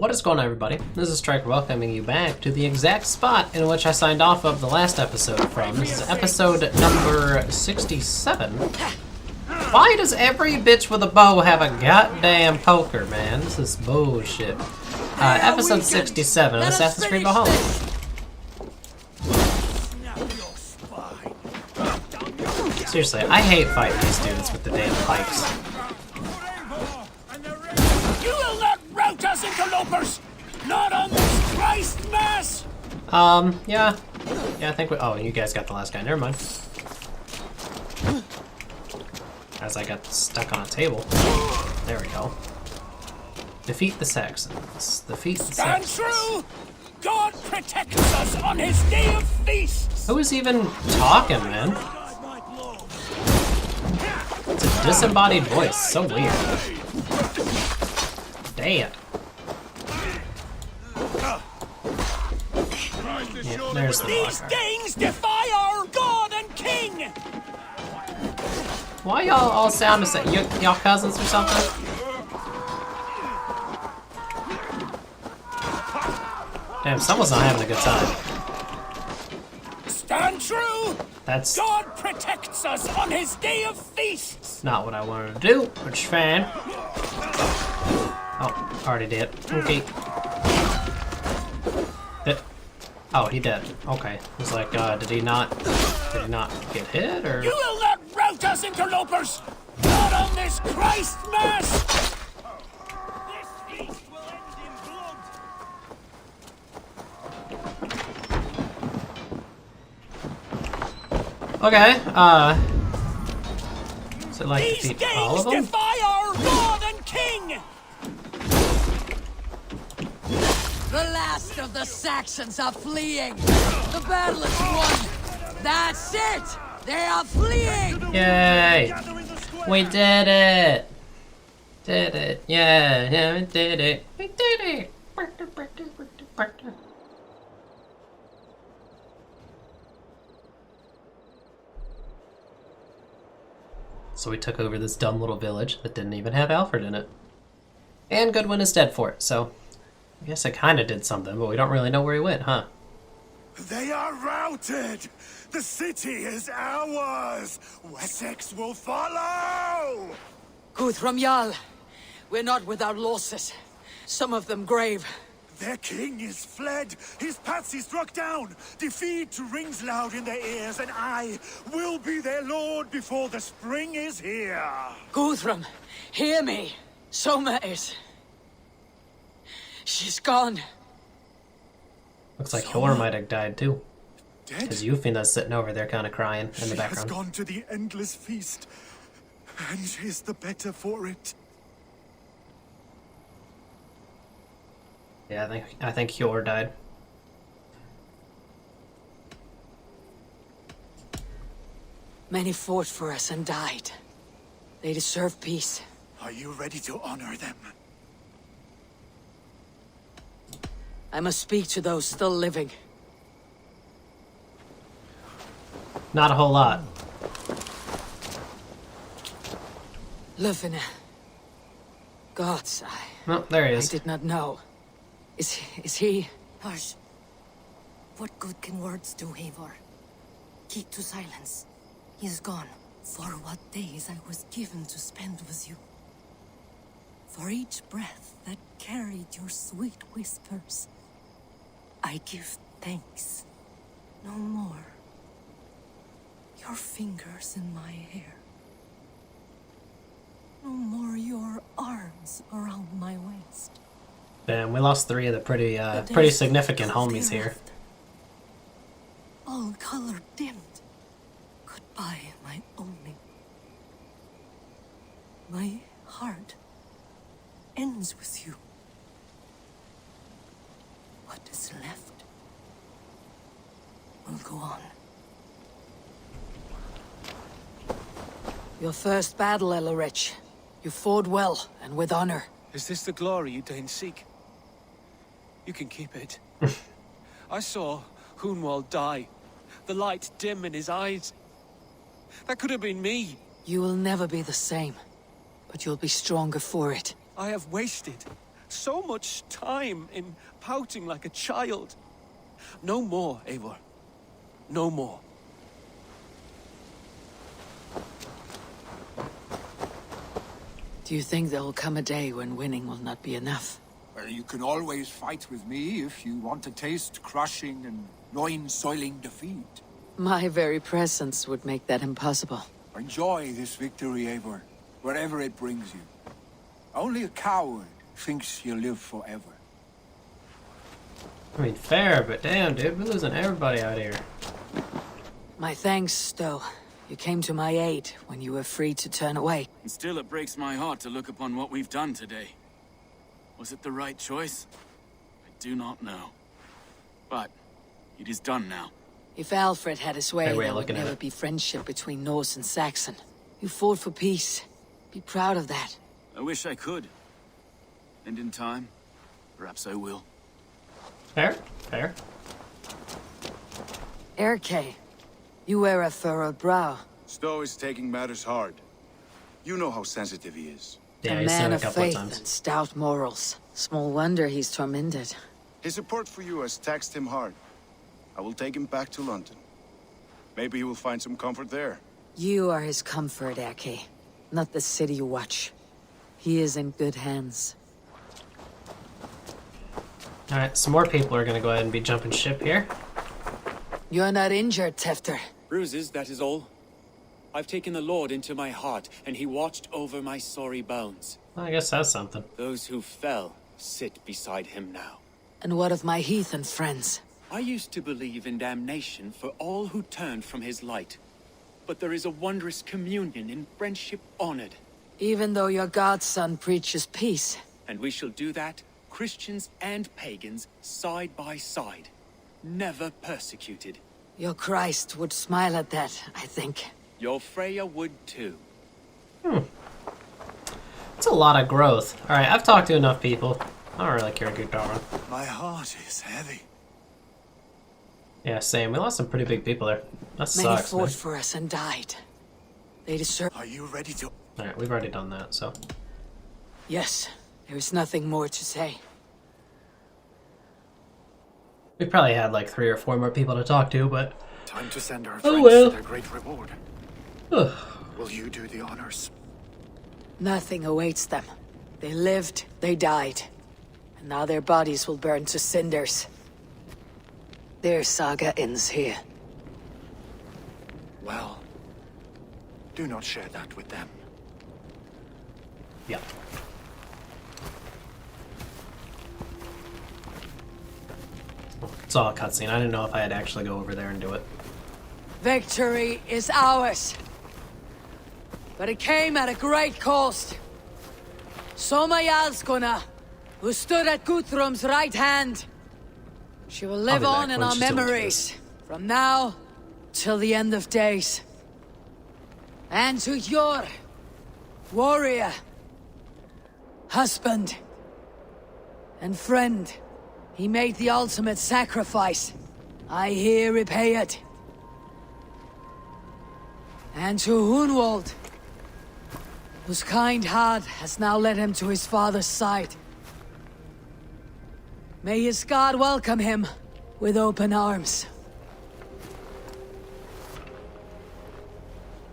What is going on, everybody? This is Strike welcoming you back to the exact spot in which I signed off of the last episode from. This is episode number 67. Why does every bitch with a bow have a goddamn poker, man? This is bullshit. Episode 67 of Assassin's Creed Valhalla. Seriously, I hate fighting these dudes with the damn pikes. You will not rout us, interlopers! Not on this Christ mass! Yeah. Yeah, I think we... Oh, you guys got the last guy. Never mind. As I got stuck on a table. There we go. Defeat the Saxons. Defeat the Saxons. Stand true! God protects us on his day of feasts! Who is even talking, man? It's a disembodied voice. So weird. Damn. Yeah, there's the These Danes defy our God and King! Why y'all all sound the same? Y'all cousins or something? Damn, someone's not having a good time. Stand true! That's God protects us on his day of feasts! not what I wanted to do, which is fine. Oh, already did. Okay. Oh, he did. Okay. I was like, did he not get hit, or? You will not rout us, interlopers! Not on this Christ mass! This feast will end in blood! Okay, so like These defeat all of Danes them? defy our God and King! The last of the Saxons are fleeing! The battle is won! That's it! They are fleeing! Yay! We did it! Did it! Yeah, we did it! We did it! So we took over this dumb little village that didn't even have Alfred in it. And Goodwin is dead for it, so I guess I kinda did something, but we don't really know where he went, huh? They are routed! The city is ours! Wessex will follow! Guthrum Jarl, we're not without losses. Some of them grave. Their king is fled! His patsy struck down! Defeat rings loud in their ears, and I will be their lord before the spring is here! Guthrum, hear me. Soma is... She's gone. Looks like Hjor might have died too. Dead? Because Yufina's sitting over there kind of crying in the She has background. gone to the endless feast, and is the better for it. Yeah, I think Hjor died. Many fought for us and died. They deserve peace. Are you ready to honor them? I must speak to those still living. Not a whole lot. Lufina. Gods, Oh, there he I is. did not know. Is he... Hush. What good can words do, Eivor? Keep to silence. He is gone. For what days I was given to spend with you. For each breath that carried your sweet whispers, I give thanks. No more. Your fingers in my hair. No more your arms around my waist. Damn, we lost three of the pretty significant homies here. All color dimmed. Goodbye, my only. My heart ends with you. What is left will go on. Your first battle, Elorich. You fought well, and with honor. Is this the glory you Danes seek? You can keep it. I saw Hunwald die. The light dim in his eyes. That could have been me. You will never be the same, but you'll be stronger for it. I have wasted so much time in pouting like a child. No more, Eivor. No more. Do you think there will come a day when winning will not be enough? Well, you can always fight with me if you want to taste crushing and loin-soiling defeat. My very presence would make that impossible. Enjoy this victory, Eivor, wherever it brings you. Only a coward thinks he'll live forever. I mean, fair, but damn, dude, we're losing everybody out here. My thanks, though. You came to my aid when you were free to turn away. And still it breaks my heart to look upon what we've done today. Was it the right choice? I do not know. But it is done now. If Alfred had his way, Hey, wait, there would looking at never it. be friendship between Norse and Saxon. You fought for peace. Be proud of that. I wish I could. And in time, perhaps I will. Fair, fair. Erke, you wear a furrowed brow. Stowe is taking matters hard. You know how sensitive he is. Yeah, A he's seen man it a of couple of faith times. and stout morals. Small wonder he's tormented. His support for you has taxed him hard. I will take him back to London. Maybe he will find some comfort there. You are his comfort, Erke. Not the city you watch. He is in good hands. Alright, some more people are gonna go ahead and be jumping ship here. You're not injured, Tefter. Bruises, that is all. I've taken the Lord into my heart, and he watched over my sorry bones. Well, I guess that's something. Those who fell sit beside him now. And what of my heathen friends? I used to believe in damnation for all who turned from his light. But there is a wondrous communion in friendship honored. Even though your godson preaches peace. And we shall do that, Christians and pagans, side by side. Never persecuted. Your Christ would smile at that, I think. Your Freya would too. It's a lot of growth. Alright, I've talked to enough people. I don't really care who you're talking. My heart is heavy. Yeah, same. We lost some pretty big people there. That Many sucks, fought man. for us and died. They deserve... Are you ready to... Alright, we've already done that, so. Yes, there is nothing more to say. We probably had like 3 or 4 more people to talk to, but... Time to send our Oh, friends well. their great reward. Will you do the honors? Nothing awaits them. They lived, they died. And now their bodies will burn to cinders. Their saga ends here. Well, do not share that with them. Yeah. It's all a cutscene. I didn't know if I had to actually go over there and do it. Victory is ours. But it came at a great cost. Soma Jarlskona, who stood at Guthrum's right hand. She will live be back on in when our she's done with memories, from now till the end of days. And to your warrior, husband, and friend, he made the ultimate sacrifice. I here repay it. And to Hunwald, whose kind heart has now led him to his father's side. May his God welcome him with open arms.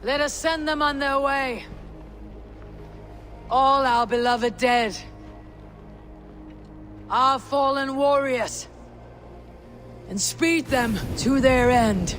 Let us send them on their way. All our beloved dead. Our fallen warriors. And speed them to their end.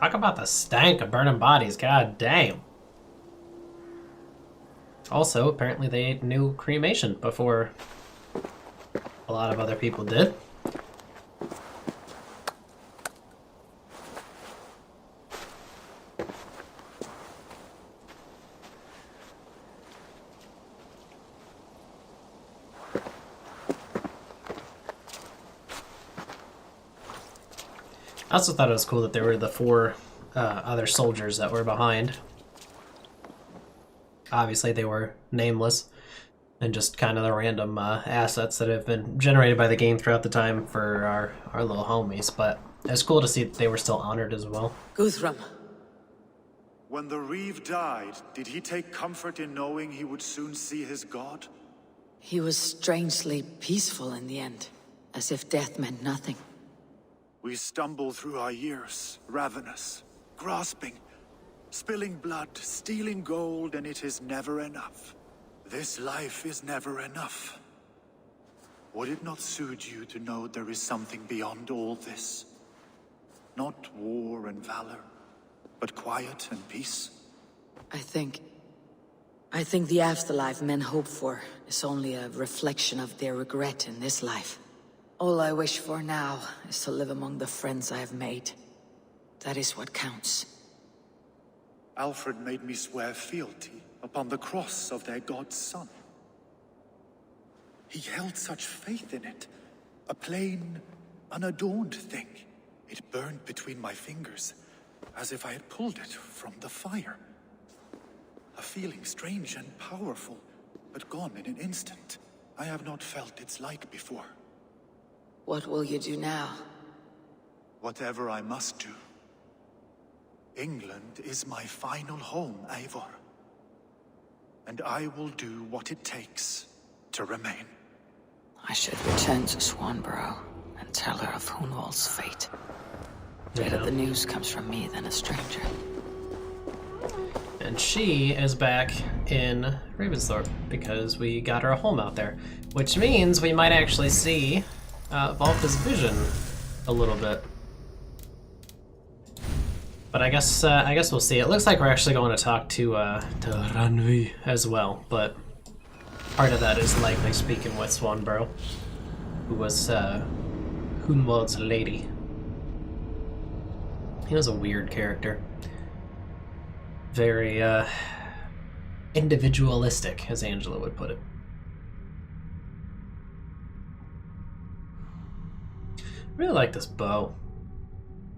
Talk about the stank of burning bodies. God damn. Also, apparently they knew cremation before a lot of other people did. I also thought it was cool that there were the 4 other soldiers that were behind. Obviously, they were nameless and just kind of the random assets that have been generated by the game throughout the time for our little homies. But it's cool to see that they were still honored as well. Guthrum. When the Reeve died, did he take comfort in knowing he would soon see his god? He was strangely peaceful in the end, as if death meant nothing. We stumble through our years, ravenous, grasping, spilling blood, stealing gold, and it is never enough. This life is never enough. Would it not suit you to know there is something beyond all this? Not war and valor, but quiet and peace? I think the afterlife men hope for is only a reflection of their regret in this life. All I wish for now is to live among the friends I have made. That is what counts. Alfred made me swear fealty upon the cross of their god's son. He held such faith in it, a plain, unadorned thing. It burned between my fingers, as if I had pulled it from the fire. A feeling strange and powerful, but gone in an instant. I have not felt its like before. What will you do now? Whatever I must do. England is my final home, Eivor. And I will do what it takes to remain. I should return to Swanborough and tell her of Hunwald's fate. Better the news comes from me than a stranger. And she is back in Ravensthorpe because we got her a home out there, which means we might actually see Valka's vision a little bit. But I guess we'll see. It looks like we're actually going to talk to Randvi as well, but part of that is likely speaking with Swanborough, who was Hunwald's lady. He was a weird character. Very individualistic, as Angela would put it. I really like this bow.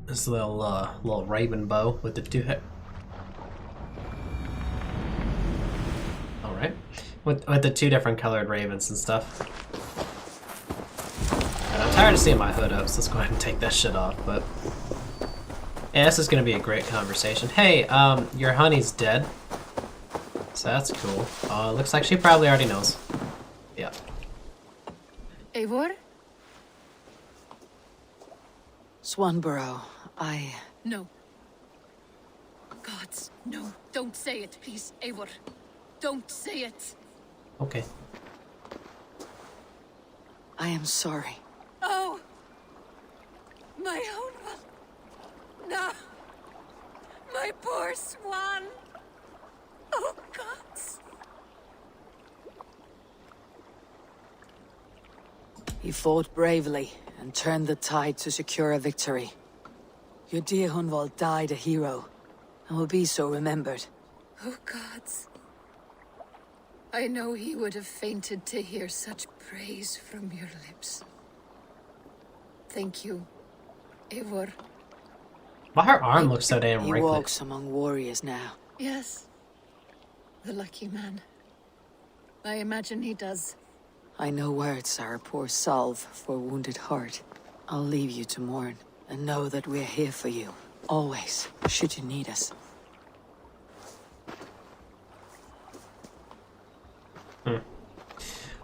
This little raven bow with the 2 head. All right, with the 2 different colored ravens and stuff. And I'm tired of seeing my hood up, so let's go ahead and take that shit off. But yeah, this is gonna be a great conversation. Hey, your honey's dead, so that's cool. Looks like she probably already knows. Yeah. Eivor? Swanborough, No. Gods, no. Don't say it, please, Eivor. Don't say it. Okay. I am sorry. Oh! My own one. No! My poor swan! Oh, gods! He fought bravely and turned the tide to secure a victory. Your dear Hunwald died a hero, and will be so remembered. Oh, gods. I know he would have fainted to hear such praise from your lips. Thank you, Eivor. Why her arm looks so damn He wrinkly? walks among warriors now. Yes. The lucky man. I imagine he does. I know words are a poor salve for a wounded heart. I'll leave you to mourn, and know that we're here for you, always, should you need us.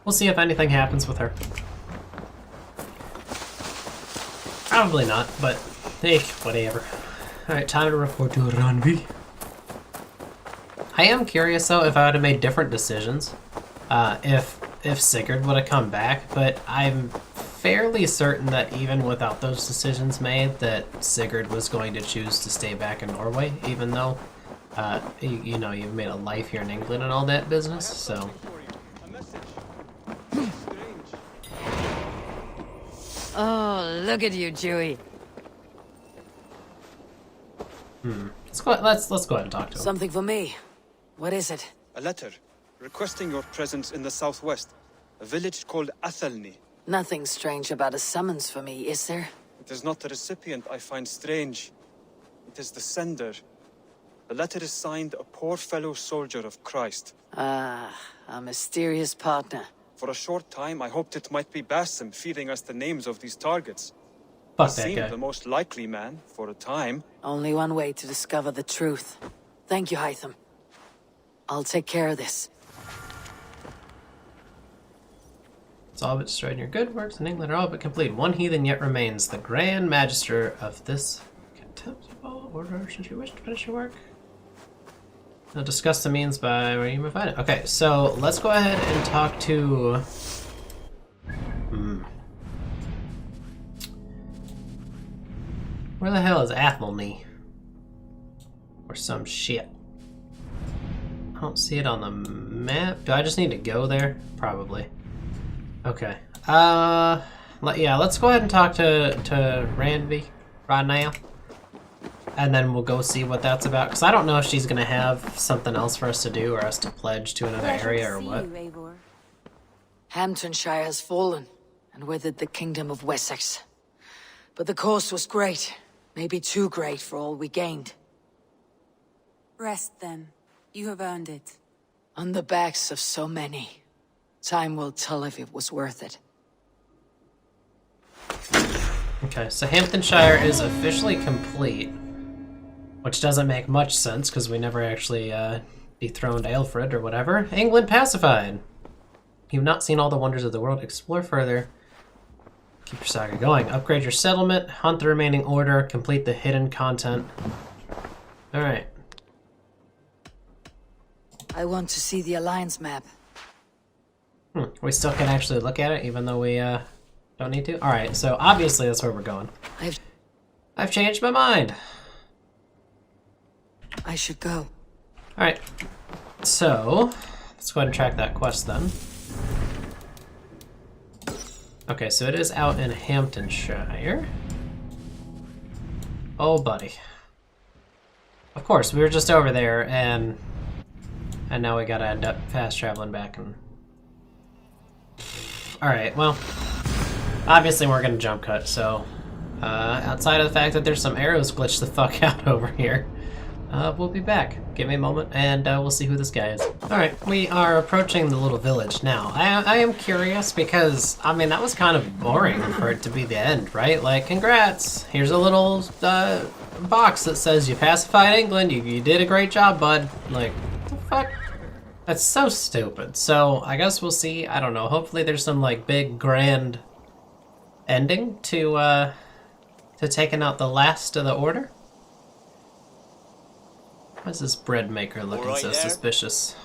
We'll see if anything happens with her. Probably not, but hey, whatever. Alright, time to report to Randvi. I am curious though if I would have made different decisions, if Sigurd would have come back, but I'm fairly certain that even without those decisions made, that Sigurd was going to choose to stay back in Norway, even though, you know, you've made a life here in England and all that business, so. Oh, look at you, Dewey. Let's go ahead and talk to him. Something for me. What is it? A letter requesting your presence in the southwest, a village called Athelney. Nothing strange about a summons for me, is there? It is not the recipient I find strange. It is the sender. The letter is signed a poor fellow soldier of Christ. Ah, a mysterious partner. For a short time, I hoped it might be Basim feeding us the names of these targets. Fuck He that seemed guy. the most likely man, for a time. Only one way to discover the truth. Thank you, Hytham. I'll take care of this. It's all but destroyed. Your good works in England are all but complete. One heathen yet remains, the Grand Magister of this contemptible order. Should you wish to finish your work? Now discuss the means by where you may find it. Okay, so let's go ahead and talk to... Where the hell is Athelney? Or some shit. I don't see it on the map. Do I just need to go there? Probably. Okay. Yeah, let's go ahead and talk to Ranvi right now. And then we'll go see what that's about. Because I don't know if she's going to have something else for us to do or us to pledge to another area or what. Hamptonshire has fallen, and with it the kingdom of Wessex. But the cost was great. Maybe too great for all we gained. Rest then. You have earned it. On the backs of so many. Time will tell if it was worth it. Okay, so Hamptonshire is officially complete. Which doesn't make much sense, because we never actually dethroned Aelfred or whatever. England pacified! You've not seen all the wonders of the world. Explore further. Keep your saga going. Upgrade your settlement, hunt the remaining order, complete the hidden content. Alright. I want to see the Alliance map. We still can actually look at it, even though we don't need to? Alright, so obviously that's where we're going. I've changed my mind! I should go. Alright, so let's go ahead and track that quest then. Okay, so it is out in Hamptonshire. Oh, buddy. Of course, we were just over there, and now we gotta end up fast traveling back. And alright, well, obviously we're gonna jump cut, so outside of the fact that there's some arrows glitched the fuck out over here, we'll be back. Give me a moment, and we'll see who this guy is. Alright, we are approaching the little village now. I am curious because, I mean, that was kind of boring for it to be the end, right? Like, congrats! Here's a little box that says you pacified England, you did a great job, bud. Like, what the fuck? That's so stupid. So, I guess we'll see. I don't know. Hopefully there's some, like, big, grand ending to taking out the last of the order. Why is this bread maker looking so suspicious?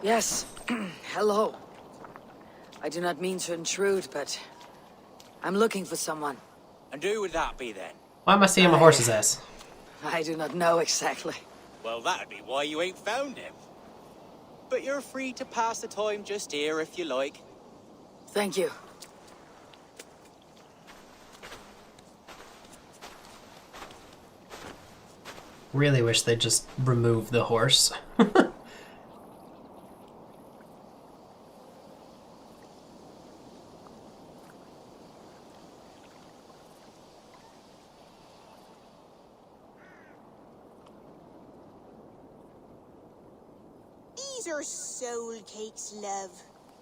Yes. Hello. I do not mean to intrude, but I'm looking for someone. And who would that be then? Why am I seeing my horse's ass? I do not know exactly. Well, that'd be why you ain't found him. But you're free to pass the time just here if you like. Thank you. Really wish they'd just remove the horse. These are soul cakes, love.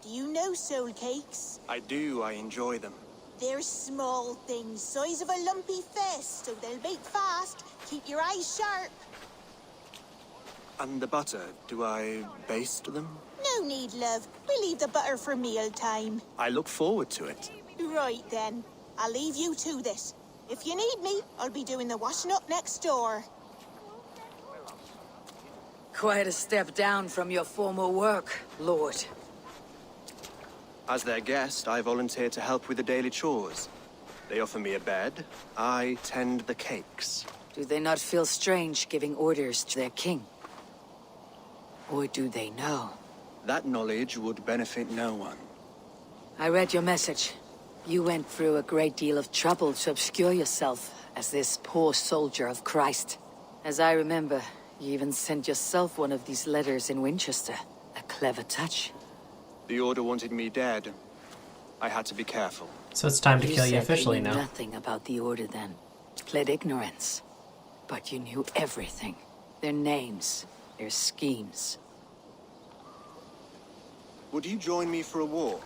Do you know soul cakes? I do, I enjoy them. They're small things, size of a lumpy fist, so they'll bake fast. Keep your eyes sharp. And the butter, do I baste them? No need, love. We'll leave the butter for meal time. I look forward to it. Right then. I'll leave you to this. If you need me, I'll be doing the washing up next door. Quite a step down from your former work, Lord. As their guest, I volunteered to help with the daily chores. They offer me a bed. I tend the cakes. Do they not feel strange giving orders to their king? Or do they know? That knowledge would benefit no one. I read your message. You went through a great deal of trouble to obscure yourself as this poor soldier of Christ. As I remember, you even sent yourself one of these letters in Winchester. A clever touch. The Order wanted me dead. I had to be careful. So it's time to kill you said officially you knew now. nothing about the Order then. Pled ignorance. But you knew everything. Their names, their schemes. Would you join me for a walk?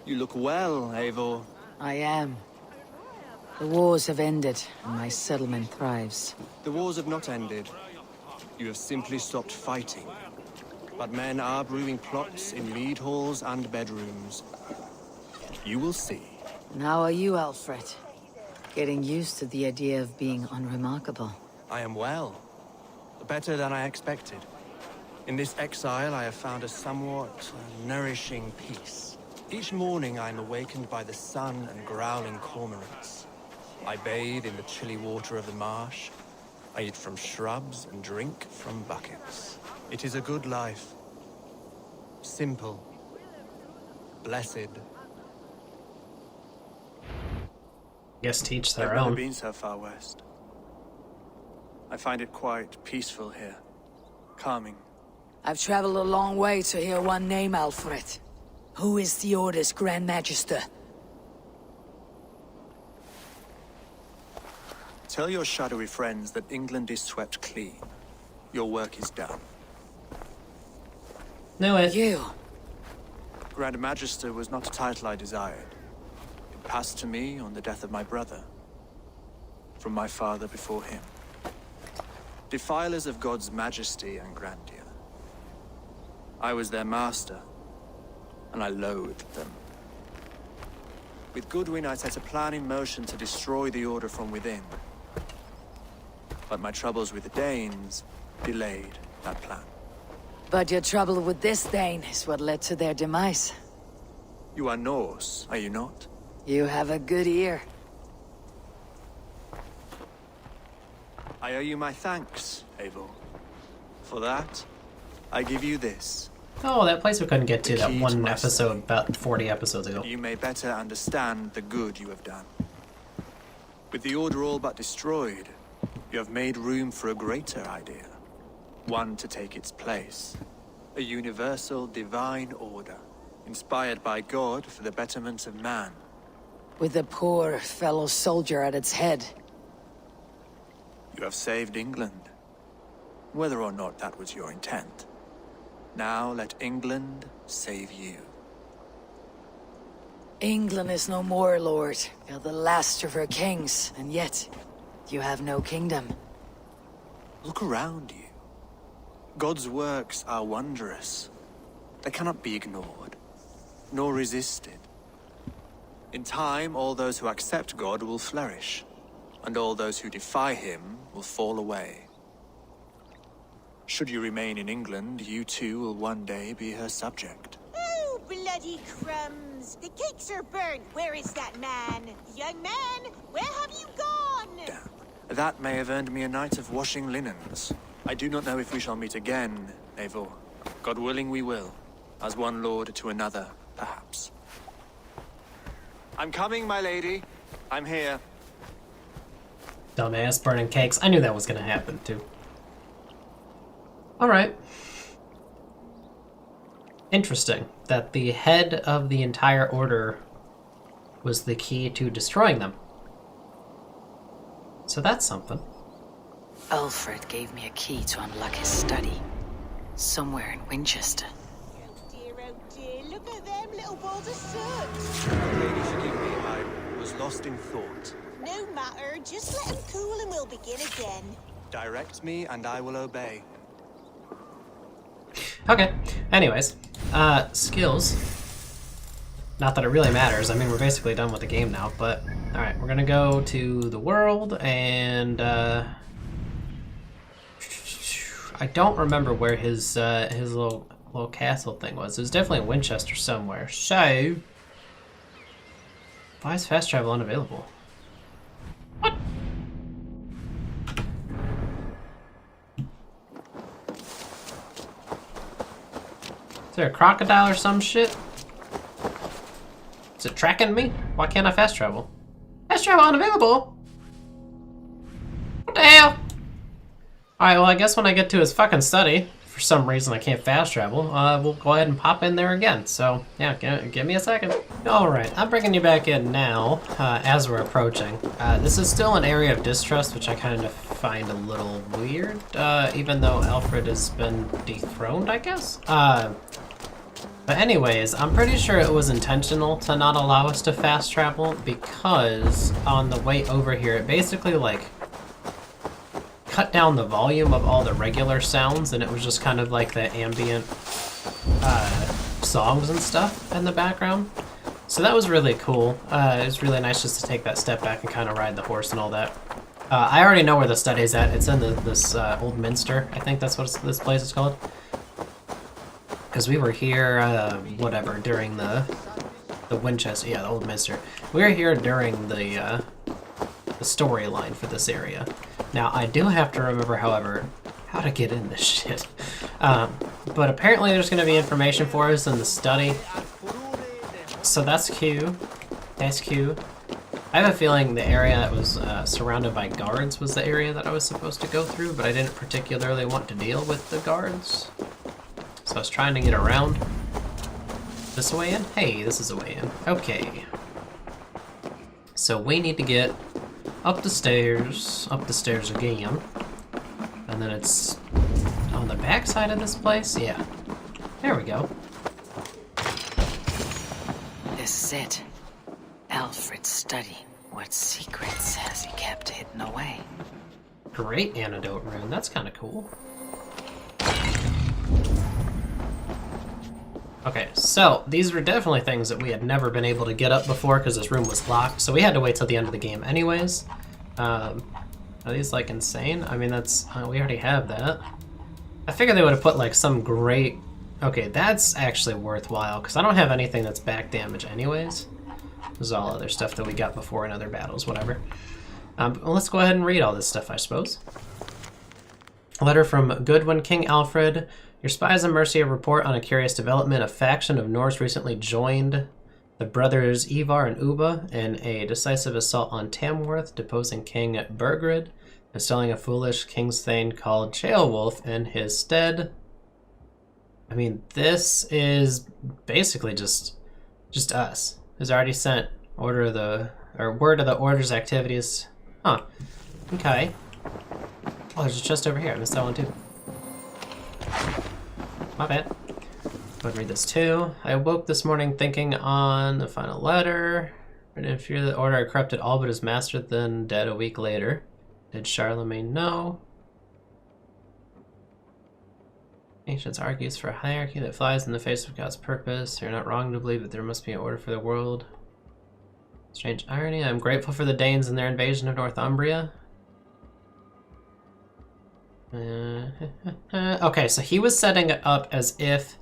You look well, Eivor. I am. The wars have ended, and my settlement thrives. The wars have not ended. You have simply stopped fighting. But men are brewing plots in mead halls and bedrooms. You will see. And how are you, Alfred? Getting used to the idea of being unremarkable. I am well. Better than I expected. In this exile, I have found a somewhat nourishing peace. Each morning, I am awakened by the sun and growling cormorants. I bathe in the chilly water of the marsh. I eat from shrubs and drink from buckets. It is a good life. Simple. Blessed. Guess to each I've their never own. been so far west. I find it quite peaceful here. Calming. I've traveled a long way to hear one name, Alfred. Who is the Order's Grand Magister? Tell your shadowy friends that England is swept clean. Your work is done. Knew it. You. Grand Magister was not a title I desired. It passed to me on the death of my brother. From my father before him. Defilers of God's majesty and grandeur. I was their master, and I loathed them. With Goodwin, I set a plan in motion to destroy the Order from within. But my troubles with the Danes delayed that plan. But your trouble with this Dane is what led to their demise. You are Norse, are you not? You have a good ear. I owe you my thanks, Eivor. For that, I give you this. Oh, that place we couldn't get to The that key to one my episode about 40 episodes ago. You may better understand the good you have done. With the Order all but destroyed, you have made room for a greater idea. One to take its place. A universal divine order, inspired by God for the betterment of man. With a poor fellow soldier at its head. You have saved England. Whether or not that was your intent. Now let England save you. England is no more, Lord. You're the last of her kings, and yet you have no kingdom. Look around you. God's works are wondrous. They cannot be ignored, nor resisted. In time, all those who accept God will flourish, and all those who defy him will fall away. Should you remain in England, you too will one day be her subject. Oh, bloody crumbs! The cakes are burnt. Where is that man? Young man, where have you gone? Damn. That may have earned me a night of washing linens. I do not know if we shall meet again, Eivor. God willing we will. As one lord to another, perhaps. I'm coming, my lady. I'm here. Dumbass burning cakes. I knew that was gonna happen too. Alright. Interesting that the head of the entire order was the key to destroying them. So that's something. Alfred gave me a key to unlock his study. Somewhere in Winchester. Oh dear, look at them little balls of soot. Lady, forgive me. I was lost in thought. No matter, just let him cool and we'll begin again. Direct me, and I will obey. Okay, anyways. Skills. Not that it really matters. I mean, we're basically done with the game now, but... Alright, we're gonna go to the world, and, I don't remember where his little castle thing was. It was definitely in Winchester somewhere. So... Why is fast travel unavailable? What? Is there a crocodile or some shit? Is it tracking me? Why can't I fast travel? Fast travel unavailable? What the hell? Alright, well I guess when I get to his fucking study, for for some reason I can't fast travel, we'll go ahead and pop in there again. So, yeah, give me a second. Alright, I'm bringing you back in now, as we're approaching. This is still an area of distrust, which I kind of find a little weird, even though Alfred has been dethroned, I guess? But anyways, I'm pretty sure it was intentional to not allow us to fast travel, because on the way over here, it basically, like, cut down the volume of all the regular sounds, and it was just kind of like the ambient songs and stuff in the background. So that was really cool. It was really nice just to take that step back and kind of ride the horse and all that. I already know where the study's at. It's in this old minster. I think that's what this place is called. Because we were here, whatever, during the Winchester, yeah, the old minster. We were here during the storyline for this area. Now, I do have to remember, however, how to get in this shit. But apparently there's going to be information for us in the study. So that's cute. That's cute. I have a feeling the area that was surrounded by guards was the area that I was supposed to go through, but I didn't particularly want to deal with the guards. So I was trying to get around. This a way in? Hey, this is a way in. Okay. So we need to get up the stairs again. And then it's on the back side of this place? Yeah. There we go. This is it. Alfred's study. What secrets has he kept hidden away? Great antidote rune. That's kind of cool. Okay, so these were definitely things that we had never been able to get up before because this room was locked, so we had to wait till the end of the game anyways. Are these like insane? I mean, that's we already have that. I figured they would have put like some great... Okay, that's actually worthwhile because I don't have anything that's back damage anyways. There's all other stuff that we got before in other battles, whatever. Well, let's go ahead and read all this stuff, I suppose. A letter from Goodwin, King Alfred. Your spies in Mercia report on a curious development. A faction of Norse recently joined the brothers Ivar and Uba in a decisive assault on Tamworth, deposing King Burgred, installing a foolish King's Thane called Ceolwulf in his stead. I mean, this is basically just us. Has already sent word of the order's activities. Huh. Okay. Oh, there's a chest over here. I missed that one too. My bad. Go ahead and read this too. I awoke this morning thinking on the final letter. And in fear the order had corrupted all but his master, then dead a week later. Did Charlemagne know? Ancients argues for a hierarchy that flies in the face of God's purpose. You're not wrong to believe that there must be an order for the world. Strange irony. I'm grateful for the Danes and their invasion of Northumbria. Okay, so he was setting it up as if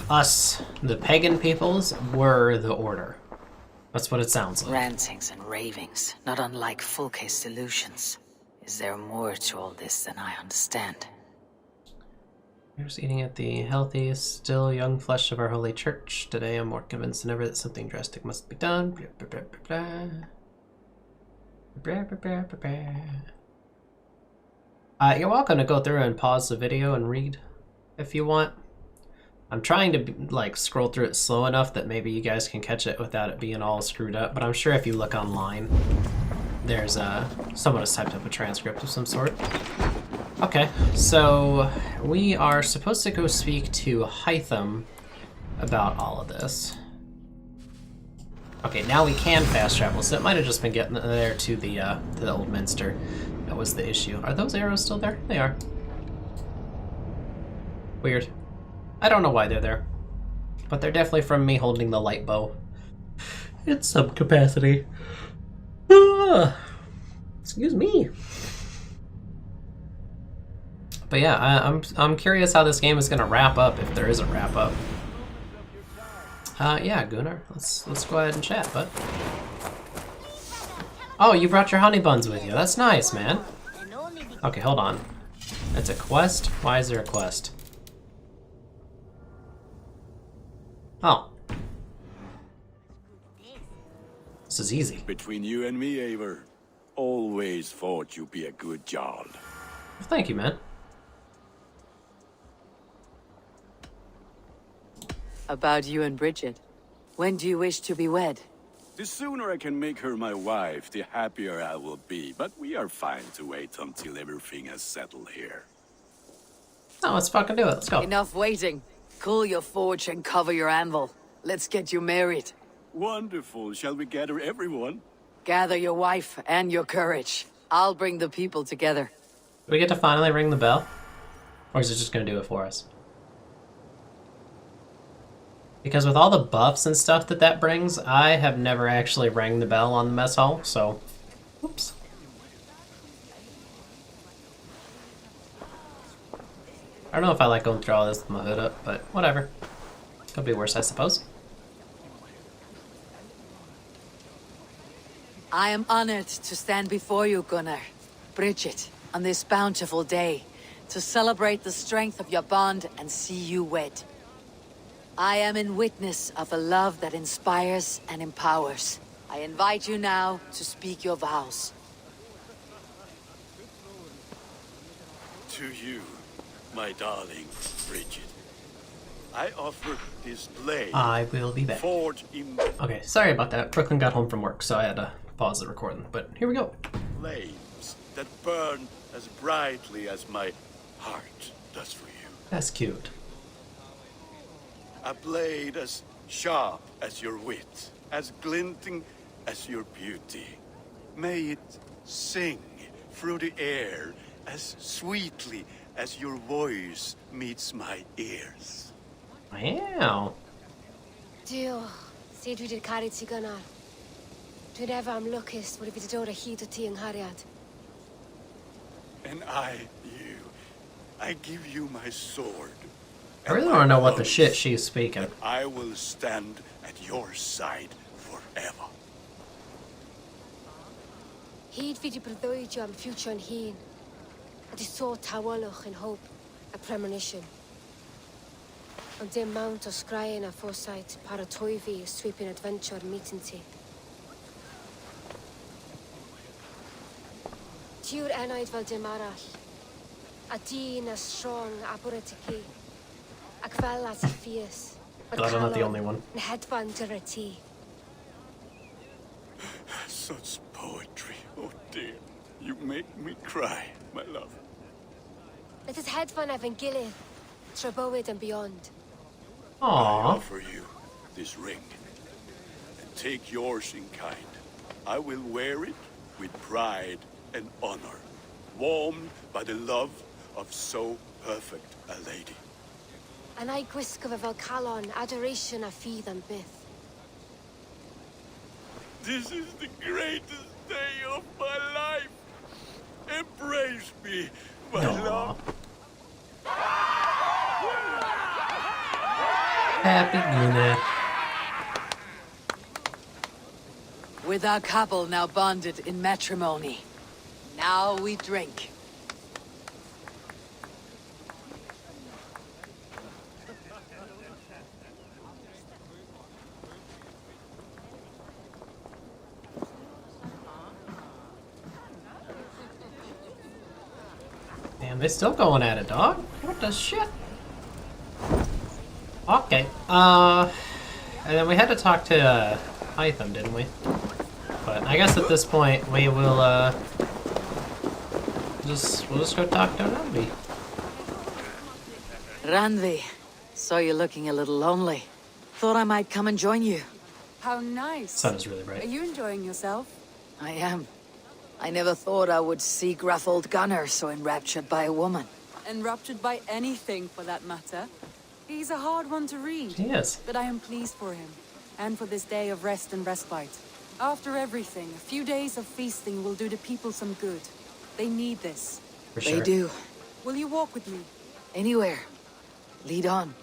us, the pagan peoples, were the order. That's what it sounds like. Rantings and ravings, not unlike Fulke's delusions. Is there more to all this than I understand? We're just eating at the healthy, still young flesh of our holy church. Today I'm more convinced than ever that something drastic must be done. You're welcome to go through and pause the video and read if you want. I'm trying to like scroll through it slow enough that maybe you guys can catch it without it being all screwed up, but I'm sure if you look online, there's someone has typed up a transcript of some sort. Okay, so we are supposed to go speak to Hytham about all of this. Okay, now we can fast travel, so it might have just been getting there to the old minster. That was the issue. Are those arrows still there? They are. Weird. I don't know why they're there, but they're definitely from me holding the light bow in some capacity. Excuse me. But yeah, I'm curious how this game is gonna wrap up, if there is a wrap up. Yeah, Gunnar, let's go ahead and chat, bud. Oh, you brought your honey buns with you. That's nice, man. Okay, hold on. It's a quest? Why is there a quest? Oh. This is easy. Between you and me, Eivor, always thought you'd be a good jarl. Well, thank you, man. About you and Bridget. When do you wish to be wed? The sooner I can make her my wife, the happier I will be. But we are fine to wait until everything has settled here. Oh, let's fucking do it. Let's go. Enough waiting. Cool your forge and cover your anvil. Let's get you married. Wonderful. Shall we gather everyone? Gather your wife and your courage. I'll bring the people together. Do we get to finally ring the bell? Or is it just going to do it for us? Because with all the buffs and stuff that brings, I have never actually rang the bell on the mess hall, so... Oops. I don't know if I like going through all this with my hood up, but whatever. Could be worse, I suppose. I am honored to stand before you, Gunnar, Bridget, on this bountiful day, to celebrate the strength of your bond and see you wed. I am in witness of a love that inspires and empowers. I invite you now to speak your vows. To you, my darling Bridget, I offer this blade. I will be back. Forged in Okay, sorry about that. Brooklyn got home from work, so I had to pause the recording. But here we go. flames that burn as brightly as my heart does for you. That's cute. A blade as sharp as your wit, as glinting as your beauty. May it sing through the air as sweetly as your voice meets my ears. Wow. Dio, sé dwi 'di caru ti gynnar. Dwi'n efa am lwcus bod I fi 'di dod o hyd o ti yng nghariad. And I give you my sword. I really want to know what the shit she's speaking. I will stand at your side forever. Hyd fi 'di breuddwydio am future yn hun. A di so tawalwch in hope, a premonition. Ond dim mount o sgraen a foresight paratoi fi a sweeping adventure meeting ti. Tiw'r enaid fel dim arall. A dyn as strong a bwrdd ti ci. Ac fel at I ffies. Glad I'm not the only one. Yn hedfan dyr ti. Such poetry, oh dear. You make me cry, my love. Let us hedfan efo'n gilydd. Tra bywyd and beyond. I Aww. offer you this ring. And take yours in kind. I will wear it with pride and honor, warmed by the love of so perfect a lady. And I gwisgo fe fel calon, adoration a ffydd am byth. This is the greatest day of my life. Embrace me, my love. Happy Gunnar. With our couple now bonded in matrimony, now we drink. Damn, they're still going at it, dog. What the shit? Okay. And then we had to talk to Hytham, didn't we? But I guess at this point we will we'll just go talk to Ranvi. Ranvi, saw you looking a little lonely. Thought I might come and join you. How nice. Sun is really bright. Are you enjoying yourself? I am. I never thought I would see gruff old Gunnar so enraptured by a woman. Enraptured by anything, for that matter. He's a hard one to read. He is. But I am pleased for him, and for this day of rest and respite. After everything, a few days of feasting will do the people some good. They need this. For sure. They do. Will you walk with me? Anywhere. Lead on.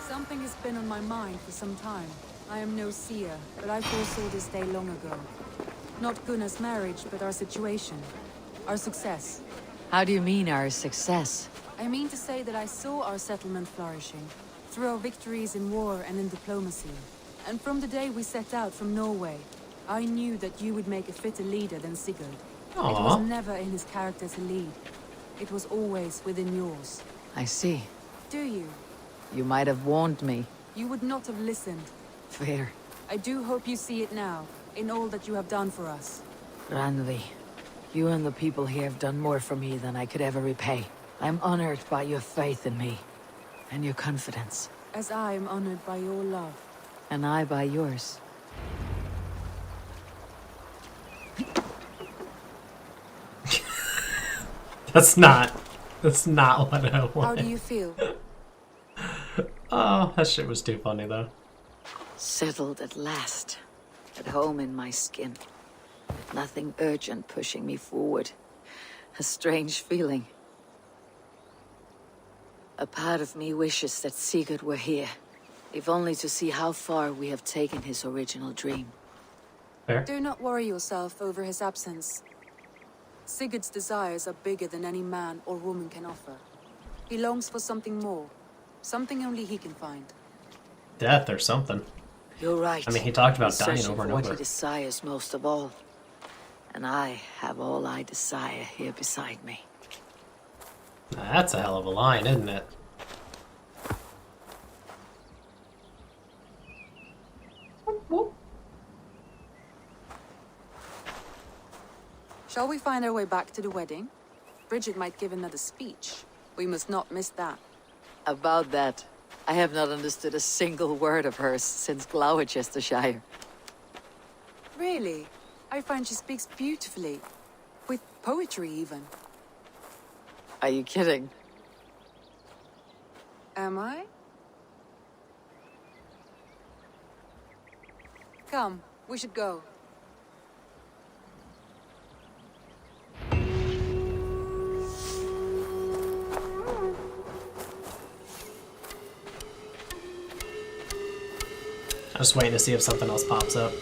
Something has been on my mind for some time. I am no seer, but I foresaw this day long ago. Not Gunnar's marriage, but our situation. Our success. How do you mean our success? I mean to say that I saw our settlement flourishing, through our victories in war and in diplomacy. And from the day we set out from Norway, I knew that you would make a fitter leader than Sigurd. Aww. It was never in his character to lead. It was always within yours. I see. Do you? You might have warned me. You would not have listened. Fair. I do hope you see it now, in all that you have done for us. Randvi, you and the people here have done more for me than I could ever repay. I'm honored by your faith in me, and your confidence. As I am honored by your love. And I by yours. That's not what I want. How do you feel? Oh, that shit was too funny though. Settled at last. At home in my skin. Nothing urgent pushing me forward. A strange feeling. A part of me wishes that Sigurd were here. If only to see how far we have taken his original dream. Fair. Do not worry yourself over his absence. Sigurd's desires are bigger than any man or woman can offer. He longs for something more. Something only he can find. Death or something. You're right. I mean, he talked about He's dying searching over and for what over. he desires most of all. And I have all I desire here beside me. That's a hell of a line, isn't it? Shall we find our way back to the wedding? Bridget might give another speech. We must not miss that. About that, I have not understood a single word of hers since Gloucestershire. Really? I find she speaks beautifully. With poetry, even. Are you kidding? Am I? Come, we should go. I'm just waiting to see if something else pops up.